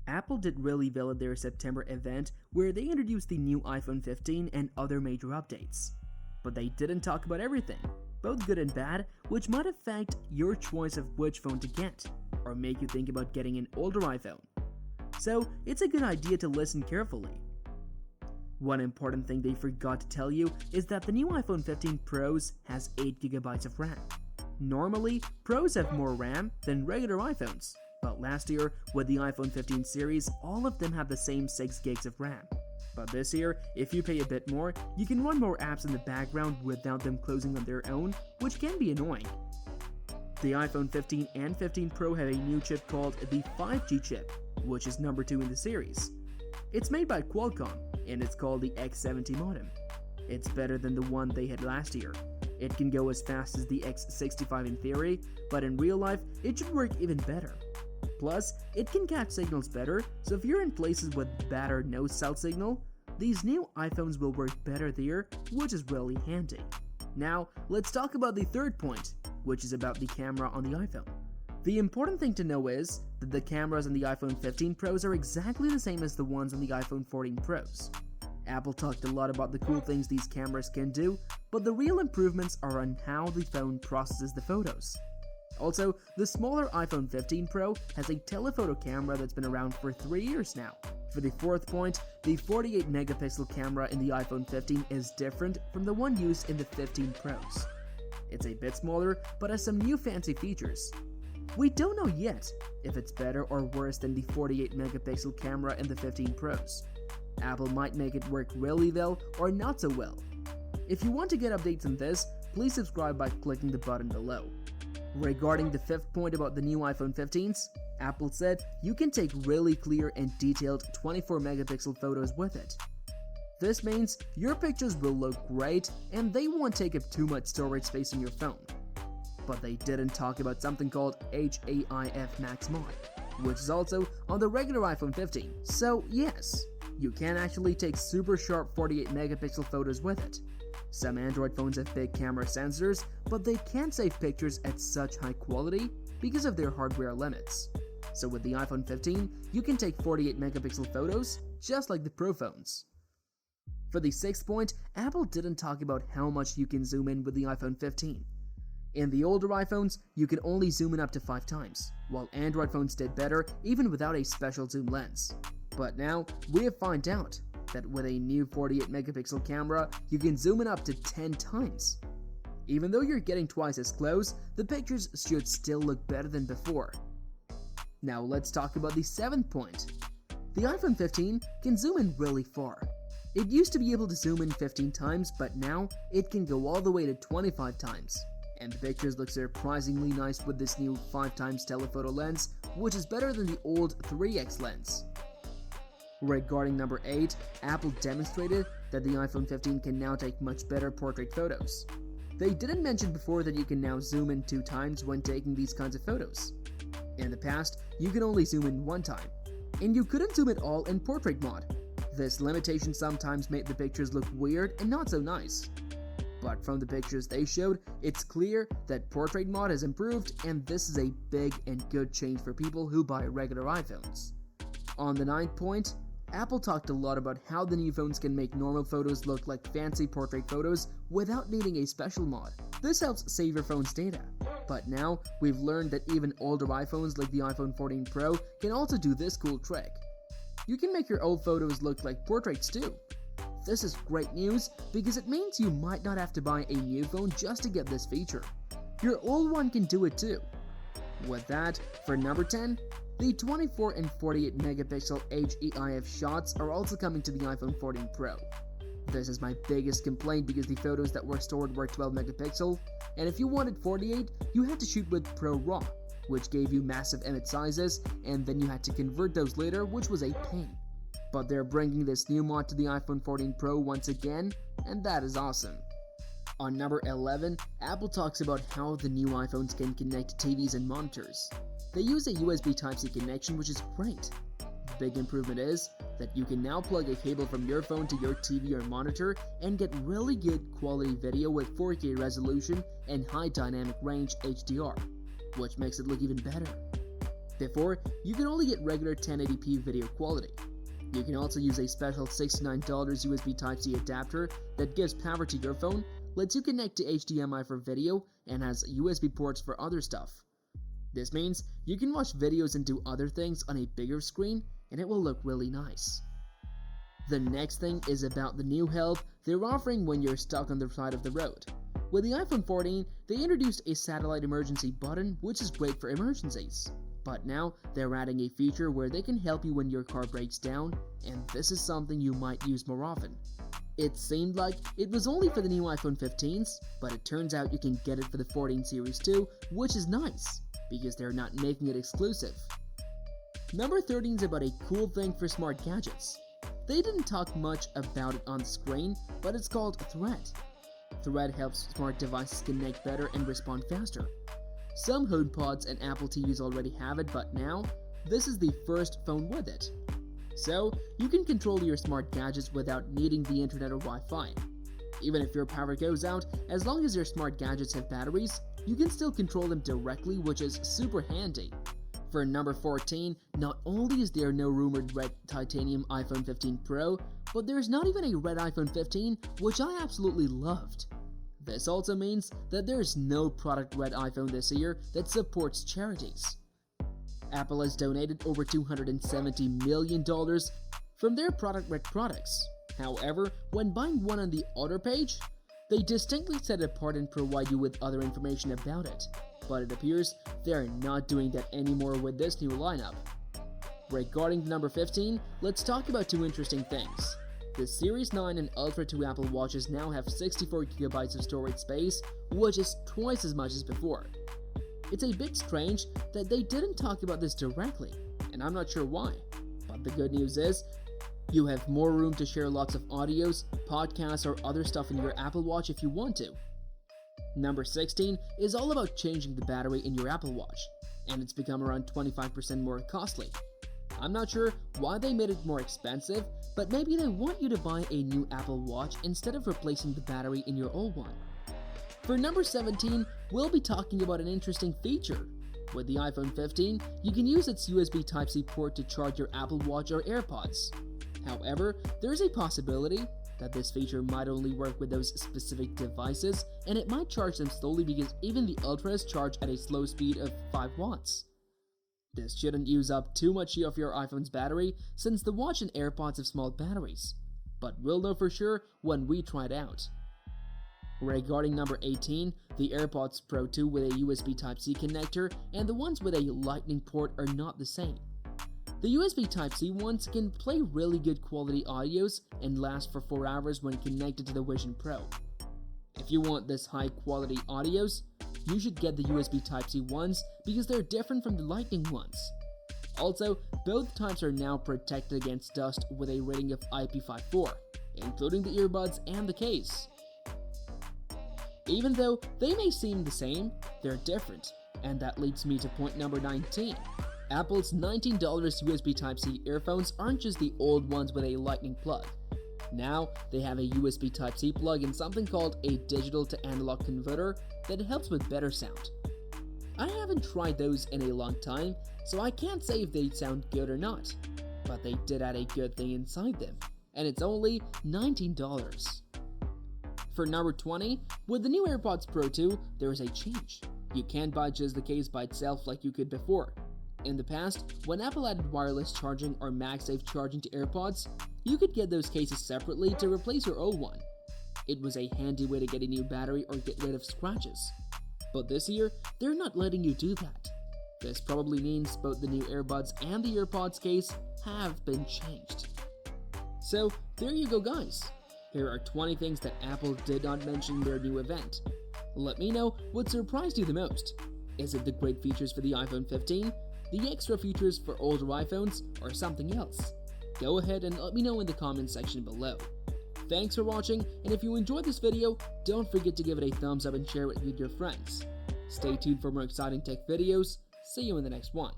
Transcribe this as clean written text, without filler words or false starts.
Apple did really well at their September event where they introduced the new iPhone 15 and other major updates. But they didn't talk about everything, both good and bad, which might affect your choice of which phone to get, or make you think about getting an older iPhone. So it's a good idea to listen carefully. One important thing they forgot to tell you is that the new iPhone 15 Pros has 8GB of RAM. Normally, Pros have more RAM than regular iPhones, but last year, with the iPhone 15 series, all of them have the same 6GB of RAM. But this year, if you pay a bit more, you can run more apps in the background without them closing on their own, which can be annoying. The iPhone 15 and 15 Pro have a new chip called the 5G chip, which is number 2 in the series. It's made by Qualcomm, and it's called the X70 modem. It's better than the one they had last year. It can go as fast as the X65 in theory, but in real life, it should work even better. Plus, it can catch signals better, so if you're in places with bad or no cell signal, these new iPhones will work better there, which is really handy. Now, let's talk about the third point, which is about the camera on the iPhone. The important thing to know is that the cameras on the iPhone 15 Pros are exactly the same as the ones on the iPhone 14 Pros. Apple talked a lot about the cool things these cameras can do, but the real improvements are on how the phone processes the photos. Also, the smaller iPhone 15 Pro has a telephoto camera that's been around for 3 years now. For the fourth point, the 48-megapixel camera in the iPhone 15 is different from the one used in the 15 Pros. It's a bit smaller, but has some new fancy features. We don't know yet if it's better or worse than the 48-megapixel camera in the 15 Pros. Apple might make it work really well or not so well. If you want to get updates on this, please subscribe by clicking the button below. Regarding the fifth point about the new iPhone 15s, Apple said you can take really clear and detailed 24-megapixel photos with it. This means your pictures will look great and they won't take up too much storage space on your phone. But they didn't talk about something called HAIF Max Mod, which is also on the regular iPhone 15. So yes, you can actually take super sharp 48-megapixel photos with it. Some Android phones have big camera sensors, but they can't save pictures at such high quality because of their hardware limits. So with the iPhone 15, you can take 48-megapixel photos, just like the Pro phones. For the sixth point, Apple didn't talk about how much you can zoom in with the iPhone 15. In the older iPhones, you can only zoom in up to 5 times, while Android phones did better even without a special zoom lens. But now, we have found out that with a new 48-megapixel camera, you can zoom in up to 10 times. Even though you're getting twice as close, the pictures should still look better than before. Now let's talk about the seventh point. The iPhone 15 can zoom in really far. It used to be able to zoom in 15 times, but now it can go all the way to 25 times. And the pictures look surprisingly nice with this new 5x telephoto lens, which is better than the old 3x lens. Regarding number 8, Apple demonstrated that the iPhone 15 can now take much better portrait photos. They didn't mention before that you can now zoom in 2 times when taking these kinds of photos. In the past, you could only zoom in 1 time, and you couldn't zoom at all in portrait mode. This limitation sometimes made the pictures look weird and not so nice. But from the pictures they showed, it's clear that portrait mode has improved, and this is a big and good change for people who buy regular iPhones. On the ninth point, Apple talked a lot about how the new phones can make normal photos look like fancy portrait photos without needing a special mod. This helps save your phone's data. But now, we've learned that even older iPhones like the iPhone 14 Pro can also do this cool trick. You can make your old photos look like portraits too. This is great news because it means you might not have to buy a new phone just to get this feature. Your old one can do it too. With that, for number 10, the 24 and 48 megapixel HEIF shots are also coming to the iPhone 14 Pro. This is my biggest complaint because the photos that were stored were 12 megapixel, and if you wanted 48, you had to shoot with Pro RAW, which gave you massive image sizes, and then you had to convert those later, which was a pain. But they're bringing this new mod to the iPhone 14 Pro once again, and that is awesome. On number 11, Apple talks about how the new iPhones can connect TVs and monitors. They use a USB Type-C connection, which is great. The big improvement is that you can now plug a cable from your phone to your TV or monitor and get really good quality video with 4K resolution and high dynamic range HDR, which makes it look even better. Before, you could only get regular 1080p video quality. You can also use a special $69 USB Type-C adapter that gives power to your phone, lets you connect to HDMI for video, and has USB ports for other stuff. This means you can watch videos and do other things on a bigger screen, and it will look really nice. The next thing is about the new help they're offering when you're stuck on the side of the road. With the iPhone 14, they introduced a satellite emergency button, which is great for emergencies. But now, they're adding a feature where they can help you when your car breaks down, and this is something you might use more often. It seemed like it was only for the new iPhone 15s, but it turns out you can get it for the 14 series too, which is nice, because they're not making it exclusive. Number 13 is about a cool thing for smart gadgets. They didn't talk much about it on the screen, but it's called Thread. Thread helps smart devices connect better and respond faster. Some HomePods and Apple TVs already have it, but now, this is the first phone with it. So, you can control your smart gadgets without needing the internet or Wi-Fi. Even if your power goes out, as long as your smart gadgets have batteries, you can still control them directly, which is super handy. For number 14, not only is there no rumored red titanium iPhone 15 Pro, but there's not even a red iPhone 15, which I absolutely loved. This also means that there's no product red iPhone this year that supports charities. Apple has donated over $270 million from their product red products. However, when buying one on the order page, they distinctly set it apart and provide you with other information about it. But it appears they're not doing that anymore with this new lineup. Regarding the number 15, let's talk about two interesting things. The Series 9 and Ultra 2 Apple Watches now have 64GB of storage space, which is twice as much as before. It's a bit strange that they didn't talk about this directly, and I'm not sure why. But the good news is, you have more room to share lots of audios, podcasts, or other stuff in your Apple Watch if you want to. Number 16 is all about changing the battery in your Apple Watch, and it's become around 25% more costly. I'm not sure why they made it more expensive, but maybe they want you to buy a new Apple Watch instead of replacing the battery in your old one. For number 17, we'll be talking about an interesting feature. With the iPhone 15, you can use its USB Type-C port to charge your Apple Watch or AirPods. However, there's a possibility that this feature might only work with those specific devices, and it might charge them slowly because even the Ultras charge at a slow speed of 5 watts. This shouldn't use up too much of your iPhone's battery since the watch and AirPods have small batteries, but we'll know for sure when we try it out. Regarding number 18, the AirPods Pro 2 with a USB Type-C connector and the ones with a Lightning port are not the same. The USB Type-C ones can play really good quality audios and last for 4 hours when connected to the Vision Pro. If you want this high quality audios, you should get the USB Type-C ones because they're different from the Lightning ones. Also, both types are now protected against dust with a rating of IP54, including the earbuds and the case. Even though they may seem the same, they're different, and that leads me to point number 19. Apple's $19 USB Type-C earphones aren't just the old ones with a Lightning plug. Now, they have a USB Type-C plug and something called a digital to analog converter that helps with better sound. I haven't tried those in a long time, so I can't say if they sound good or not, but they did add a good thing inside them, and it's only $19. For number 20, with the new AirPods Pro 2, there is a change. You can't buy just the case by itself like you could before. In the past, when Apple added wireless charging or MagSafe charging to AirPods, you could get those cases separately to replace your old one. It was a handy way to get a new battery or get rid of scratches. But this year, they're not letting you do that. This probably means both the new earbuds and the AirPods case have been changed. So, there you go guys. Here are 20 things that Apple did not mention in their new event. Let me know what surprised you the most. Is it the great features for the iPhone 15? The extra features for older iPhones, or something else? Go ahead and let me know in the comment section below. Thanks for watching, and if you enjoyed this video, don't forget to give it a thumbs up and share it with your friends. Stay tuned for more exciting tech videos. See you in the next one.